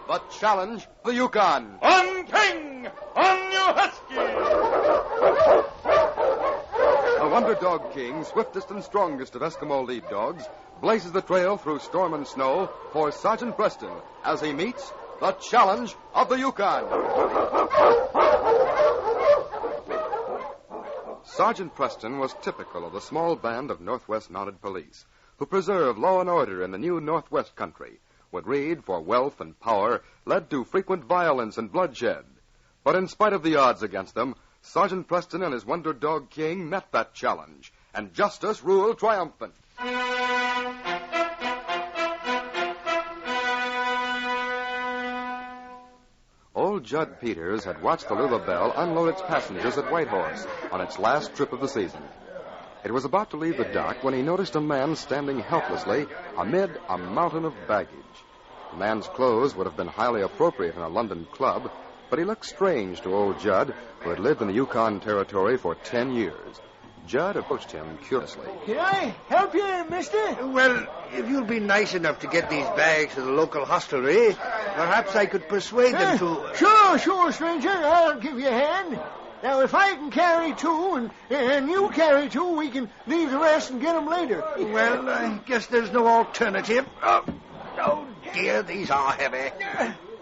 the challenge of the Yukon. On King! On you husky! The Wonder Dog King, swiftest and strongest of Eskimo lead dogs, blazes the trail through storm and snow for Sergeant Preston as he meets the challenge of the Yukon. Sergeant Preston was typical of the small band of Northwest Mounted Police who preserve law and order in the new Northwest country. Would read for wealth and power led to frequent violence and bloodshed. But in spite of the odds against them, Sergeant Preston and his Wonder Dog King met that challenge, and justice ruled triumphant. Old Judd Peters had watched the Lula Belle unload its passengers at Whitehorse on its last trip of the season. It was about to leave the dock when he noticed a man standing helplessly amid a mountain of baggage. The man's clothes would have been highly appropriate in a London club, but he looked strange to old Judd, who had lived in the Yukon Territory for 10 years. Judd approached him curiously. Can I help you, mister? Well, if you'll be nice enough to get these bags to the local hostelry, perhaps I could persuade them to... Sure, stranger. I'll give you a hand. Now, if I can carry two and you carry two, we can leave the rest and get them later. Well, I guess there's no alternative. Oh, dear, these are heavy.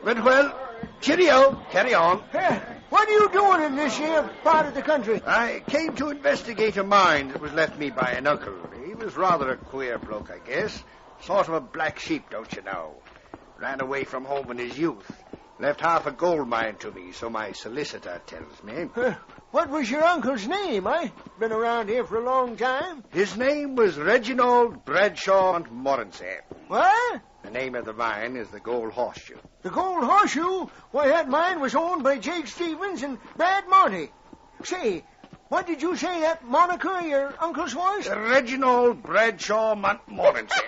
But, well, cheerio. Carry on. What are you doing in this here part of the country? I came to investigate a mine that was left me by an uncle. He was rather a queer bloke, I guess. Sort of a black sheep, don't you know. Ran away from home in his youth. Left half a gold mine to me, so my solicitor tells me. What was your uncle's name? I've been around here for a long time. His name was Reginald Bradshaw Montmorency. What? The name of the mine is the Gold Horseshoe. The Gold Horseshoe? Why, that mine was owned by Jake Stevens and Brad Monty. Say, what did you say that moniker your uncle's was? Reginald Bradshaw Montmorency.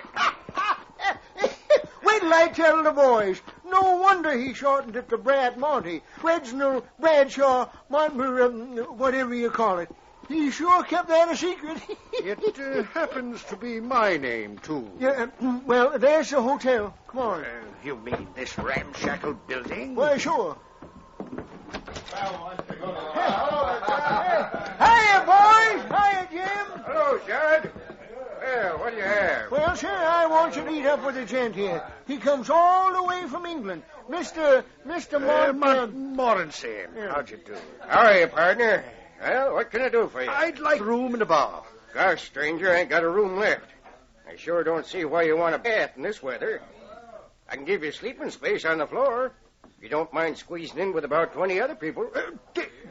Wait till I tell the boys. No wonder he shortened it to Brad Monty. Reginald Bradshaw whatever you call it. He sure kept that a secret. It happens to be my name, too. Yeah, well, there's the hotel. Come on. You mean this ramshackle building? Why, sure. Hiya, boys. Hiya, Jim. Hello, Judd. Well, what do you have? Well, sir, I want you to meet up with a gent here. He comes all the way from England. Mr. Montmorency. Yeah. How'd you do? How are you, partner? Well, what can I do for you? I'd like a room in the bar. Gosh, stranger, I ain't got a room left. I sure don't see why you want a bath in this weather. I can give you sleeping space on the floor. If you don't mind squeezing in with about 20 other people.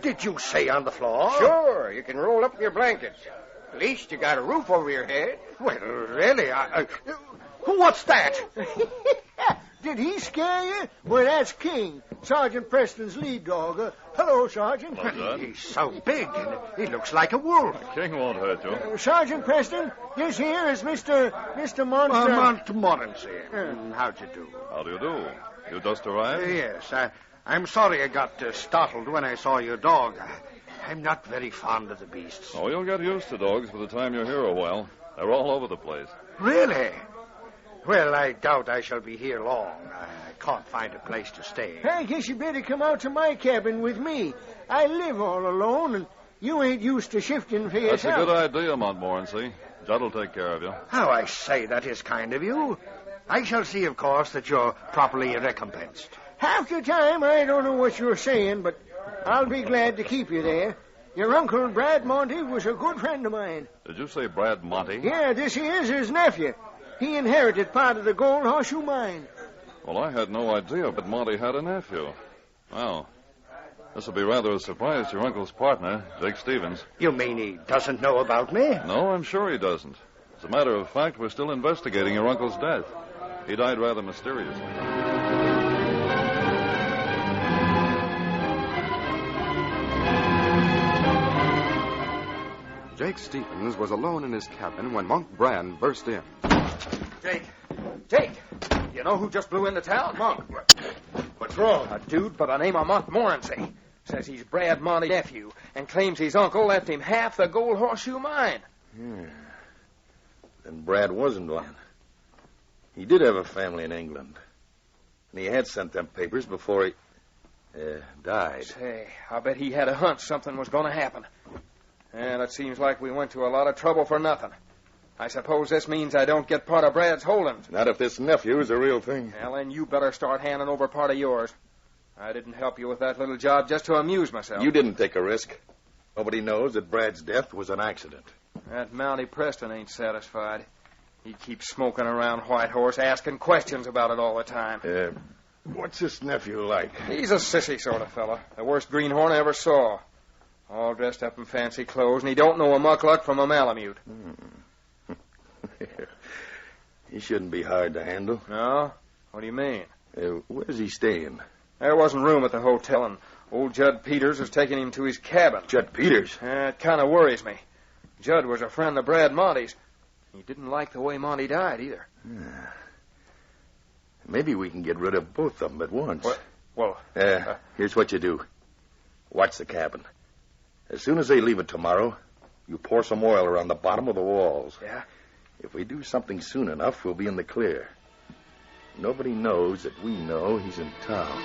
Did you say on the floor? Sure, you can roll up your blankets. At least you got a roof over your head. Well, really, what's that? Did he scare you? Well, that's King, Sergeant Preston's lead dog. Hello, Sergeant. Hello, Judd. He's so big, and he looks like a wolf. King won't hurt you. Sergeant Preston, this here is Mr. Montmorency. How'd you do? How do you do? You just arrived? Yes, I'm sorry I got startled when I saw your dog. I'm not very fond of the beasts. Oh, you'll get used to dogs by the time you're here a while. They're all over the place. Really? Well, I doubt I shall be here long. I can't find a place to stay. I guess you better come out to my cabin with me. I live all alone, and you ain't used to shifting for yourself. That's a good idea, Montmorency. Judd'll take care of you. How I say, that is kind of you. I shall see, of course, that you're properly recompensed. Half the time, I don't know what you're saying, but I'll be glad to keep you there. Your uncle, Brad Monty, was a good friend of mine. Did you say Brad Monty? Yeah, this is his nephew. He inherited part of the Gold Horseshoe mine. Well, I had no idea that Monty had a nephew. Well, this will be rather a surprise to your uncle's partner, Jake Stevens. You mean he doesn't know about me? No, I'm sure he doesn't. As a matter of fact, we're still investigating your uncle's death. He died rather mysteriously. Jake Stevens was alone in his cabin when Monk Brand burst in. Jake, you know who just blew into town? Monk, what's wrong? A dude by the name of Montmorency. Says he's Brad Monty's nephew and claims his uncle left him half the Gold Horseshoe mine. Then Brad wasn't blind. He did have a family in England. And he had sent them papers before he died. Say, I bet he had a hunch something was going to happen. And it seems like we went to a lot of trouble for nothing. I suppose this means I don't get part of Brad's holdings. Not if this nephew is a real thing. Well, then you better start handing over part of yours. I didn't help you with that little job just to amuse myself. You didn't take a risk. Nobody knows that Brad's death was an accident. That Mountie Preston ain't satisfied. He keeps smoking around Whitehorse, asking questions about it all the time. What's this nephew like? He's a sissy sort of fella. The worst greenhorn I ever saw. All dressed up in fancy clothes, and he don't know a muckluck from a malamute. He shouldn't be hard to handle. No? What do you mean? Where's he staying? There wasn't room at the hotel, and old Judd Peters was taking him to his cabin. Judd Peters? It kind of worries me. Judd was a friend of Brad Monty's. He didn't like the way Monty died, either. Maybe we can get rid of both of them at once. What? Well, here's what you do. Watch the cabin. As soon as they leave it tomorrow, you pour some oil around the bottom of the walls. Yeah? If we do something soon enough, we'll be in the clear. Nobody knows that we know he's in town.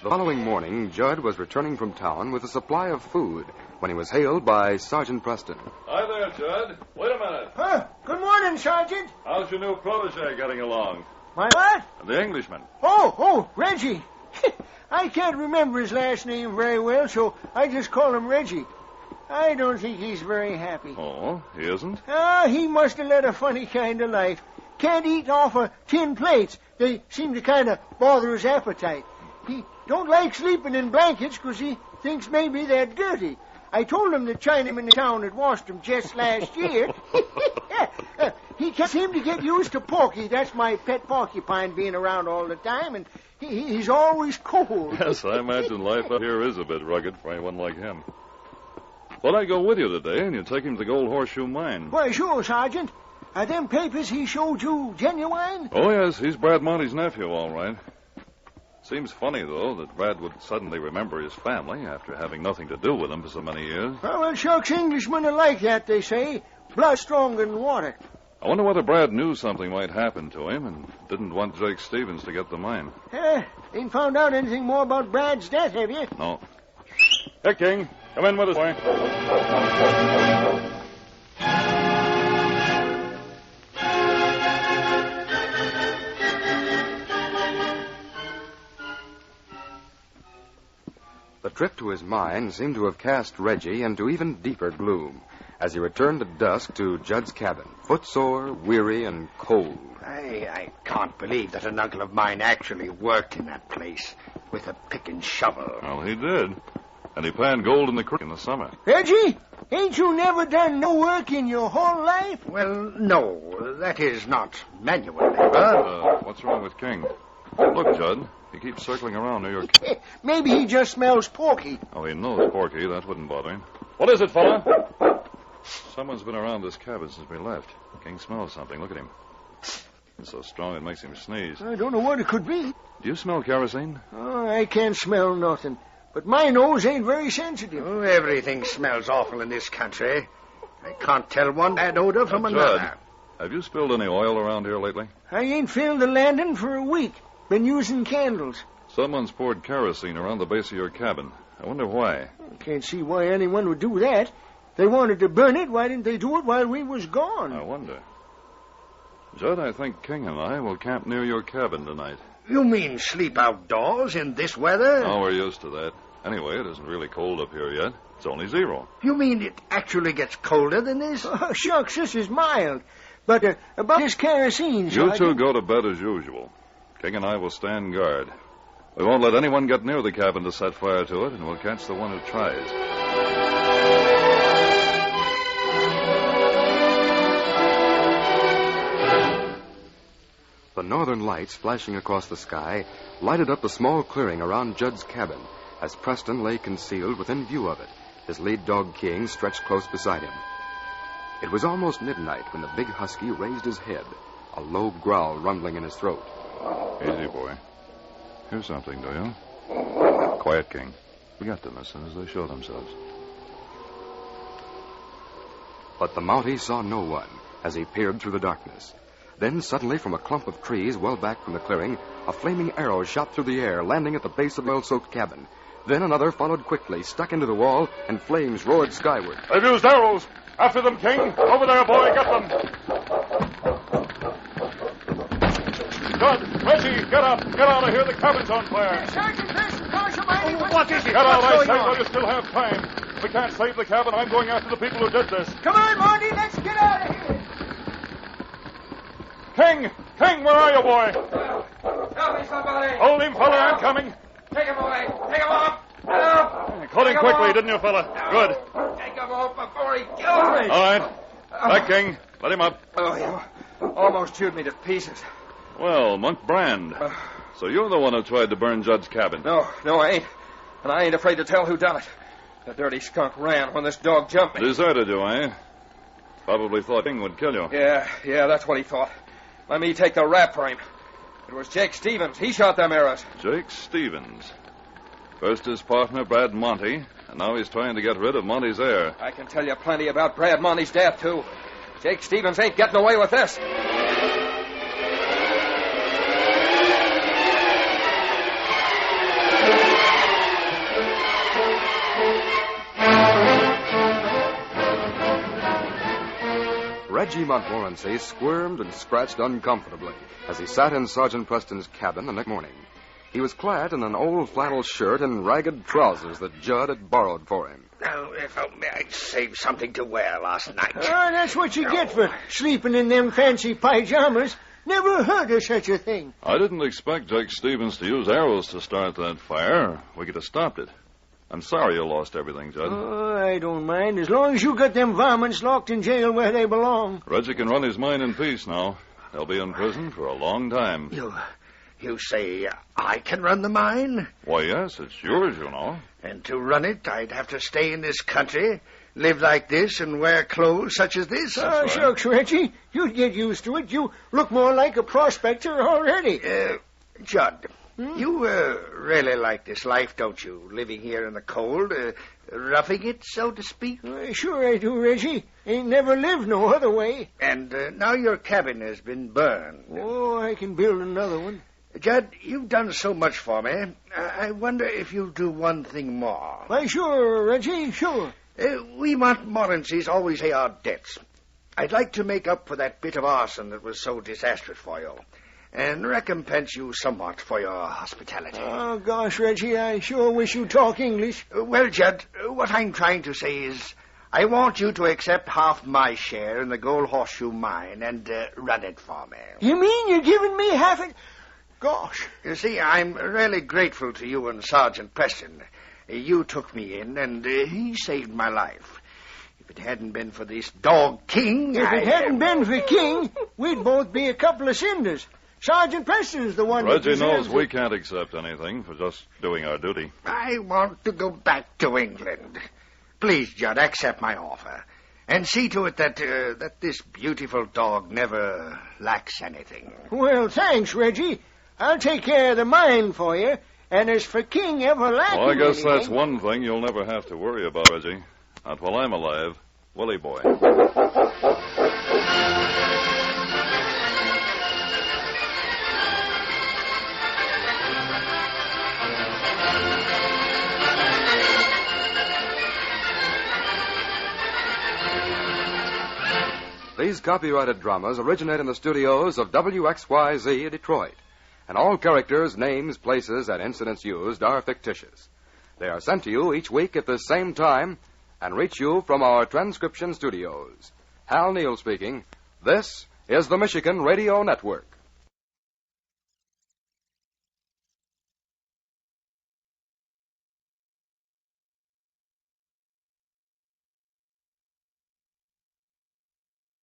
The following morning, Judd was returning from town with a supply of food when he was hailed by Sergeant Preston. Hi there, Judd. Wait a minute. Good morning, Sergeant. How's your new protege getting along? My what? The Englishman. Oh, Reggie. I can't remember his last name very well, so I just call him Reggie. I don't think he's very happy. Oh, he isn't? He must have led a funny kind of life. Can't eat off of tin plates. They seem to kind of bother his appetite. He don't like sleeping in blankets because he thinks maybe they're dirty. I told him the Chinaman in town had washed them just last year. He can't seem to get used to Porky. That's my pet porcupine being around all the time, and he's always cold. Yes, I imagine life up here is a bit rugged for anyone like him. Thought I'd go with you today, and you'd take him to the Gold Horseshoe Mine. Why, sure, Sergeant. Are them papers he showed you genuine? Oh, yes, he's Brad Monty's nephew, all right. Seems funny, though, that Brad would suddenly remember his family after having nothing to do with them for so many years. Oh, well, shucks, Englishmen are like that, they say. Blood stronger than water. I wonder whether Brad knew something might happen to him and didn't want Jake Stevens to get the mine. Ain't found out anything more about Brad's death, have you? No. Hey, King, come in with us, boy. The trip to his mine seemed to have cast Reggie into even deeper gloom as he returned at dusk to Judd's cabin, footsore, weary, and cold. I can't believe that an uncle of mine actually worked in that place with a pick and shovel. Well, he did. And he planned gold in the creek in the summer. Reggie, ain't you never done no work in your whole life? Well, no, that is not manual labor. What's wrong with King? Look, Judd, he keeps circling around New York. Maybe he just smells Porky. Oh, he knows Porky. That wouldn't bother him. What is it, fella? Someone's been around this cabin since we left. King smells something. Look at him. It's so strong it makes him sneeze. I don't know what it could be. Do you smell kerosene? Oh, I can't smell nothing. But my nose ain't very sensitive. Oh, everything smells awful in this country. I can't tell one bad odor from another. Judd, have you spilled any oil around here lately? I ain't filled the landing for a week. Been using candles. Someone's poured kerosene around the base of your cabin. I wonder why. Can't see why anyone would do that. They wanted to burn it. Why didn't they do it while we was gone? I wonder. Judd, I think King and I will camp near your cabin tonight. You mean sleep outdoors in this weather? Oh, we're used to that. Anyway, it isn't really cold up here yet. It's only 0. You mean it actually gets colder than this? Oh, shucks, this is mild. But about this kerosene, You two go to bed as usual. King and I will stand guard. We won't let anyone get near the cabin to set fire to it, and we'll catch the one who tries. The northern lights flashing across the sky lighted up the small clearing around Judd's cabin as Preston lay concealed within view of it, his lead dog King stretched close beside him. It was almost midnight when the big husky raised his head, a low growl rumbling in his throat. Easy, boy. Hear something, do you? Quiet, King. We got them as soon as they show themselves. But the Mountie saw no one as he peered through the darkness. Then suddenly, from a clump of trees well back from the clearing, a flaming arrow shot through the air, landing at the base of the oil-soaked cabin. Then another followed quickly, stuck into the wall, and flames roared skyward. They've used arrows. After them, King. Over there, boy. Get them. Judd, Reggie, get up. Get out of here. The cabin's on fire. Sergeant Preston, Marshal Mighty, What is it? Get out, I What's say, going while on? you still have time. We can't save the cabin. I'm going after the people who did this. Come on, Marty, let's get out of here. King! King, where are you, boy? Help me, somebody. Hold him, fella. I'm coming. Take him away. Take him off. Help. You caught him quickly, didn't you, fella? Good. Take him off before he kills me. All right. Back, King. Let him up. Oh, you almost chewed me to pieces. Well, Monk Brand. So you're the one who tried to burn Judd's cabin. No, I ain't. And I ain't afraid to tell who done it. The dirty skunk ran when this dog jumped me. Deserted you, eh? Probably thought King would kill you. Yeah, that's what he thought. Let me take the rap for him. It was Jake Stevens. He shot them arrows. Jake Stevens. First his partner, Brad Monty, and now he's trying to get rid of Monty's heir. I can tell you plenty about Brad Monty's death, too. Jake Stevens ain't getting away with this. Reggie Montmorency squirmed and scratched uncomfortably as he sat in Sergeant Preston's cabin the next morning. He was clad in an old flannel shirt and ragged trousers that Judd had borrowed for him. Now, if only I'd saved something to wear last night. That's what you get for sleeping in them fancy pajamas. Never heard of such a thing. I didn't expect Jake Stevens to use arrows to start that fire. We could have stopped it. I'm sorry you lost everything, Judd. Oh, I don't mind, as long as you got them varmints locked in jail where they belong. Reggie can run his mine in peace now. He'll be in prison for a long time. You say I can run the mine? Why, yes, it's yours, you know. And to run it, I'd have to stay in this country, live like this, and wear clothes such as this? Oh, shucks, Reggie. You'd get used to it. You look more like a prospector already. Judd, you really like this life, don't you? Living here in the cold, roughing it, so to speak? Sure I do, Reggie. Ain't never lived no other way. And now your cabin has been burned. Oh, I can build another one. Judd, you've done so much for me. I wonder if you'll do one thing more. Why, sure, Reggie, sure. We Montmorencys always pay our debts. I'd like to make up for that bit of arson that was so disastrous for you, and recompense you somewhat for your hospitality. Oh, gosh, Reggie, I sure wish you'd talk English. Well, Judd, what I'm trying to say is I want you to accept half my share in the Gold Horseshoe Mine and run it for me. You mean you're giving me half it? Gosh. You see, I'm really grateful to you and Sergeant Preston. You took me in, and he saved my life. If it hadn't been for this dog King... If it hadn't been for King, we'd both be a couple of cinders. Sergeant Preston's the one Reggie that knows deserves we it. can't accept anything for just doing our duty. I want to go back to England. Please, Judd, accept my offer. And see to it that this beautiful dog never lacks anything. Well, thanks, Reggie. I'll take care of the mine for you. And as for King ever lacking Well, I guess anything... that's one thing you'll never have to worry about, Reggie. Not while I'm alive. Willie boy. These copyrighted dramas originate in the studios of WXYZ Detroit, and all characters, names, places, and incidents used are fictitious. They are sent to you each week at the same time and reach you from our transcription studios. Hal Neal speaking. This is the Michigan Radio Network.